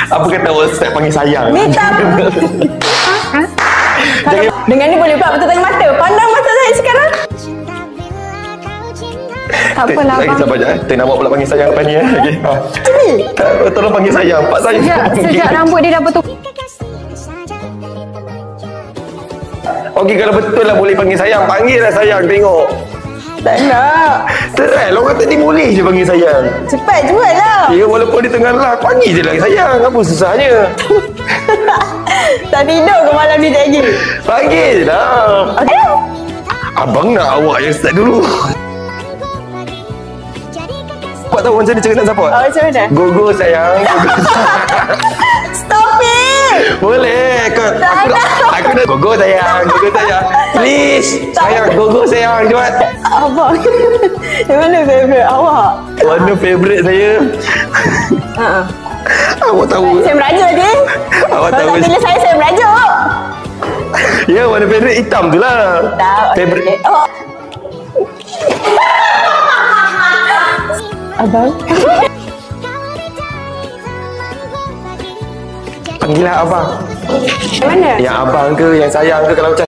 Apa kata WhatsApp panggil sayang? Minta. Dengan ni boleh pula betul tengah mata. Pandang mata saya sekarang. Tak apalah lagi abang. sabar je. Tengok awak pula panggil sayang lepas ni. Okay. Tolong panggil sayang. Pak saya. Sejak rambut dia dah betul. Okey, kalau betul lah boleh panggil sayang, panggil lah sayang, tengok. Tak nak. Try, orang tadi boleh je panggil sayang. Cepat lah. Ya, walaupun dia tengah live, panggil je lah sayang. Apa susahnya? Tak tidur ke malam ni lagi? Panggil je lah. Ayo. Abang nak awak yang start dulu. Awak tahu macam mana cara nak support? Oh, macam mana? Go sayang. Stop it. Boleh. Aku dah go sayang. Go sayang. Please. Sayang, go sayang. Cepat. Abang. Yang mana favourite awak? Warna favourite saya. Awak tahu. Saya merajuk je. Awak Kalau tahu. tak pilih saya merajuk. Ya, warna favourite hitam tu lah. Tak. Favourite. Oh. Abang. Panggil lah abang. Yang mana? Yang abang ke, yang sayang ke, kalau macam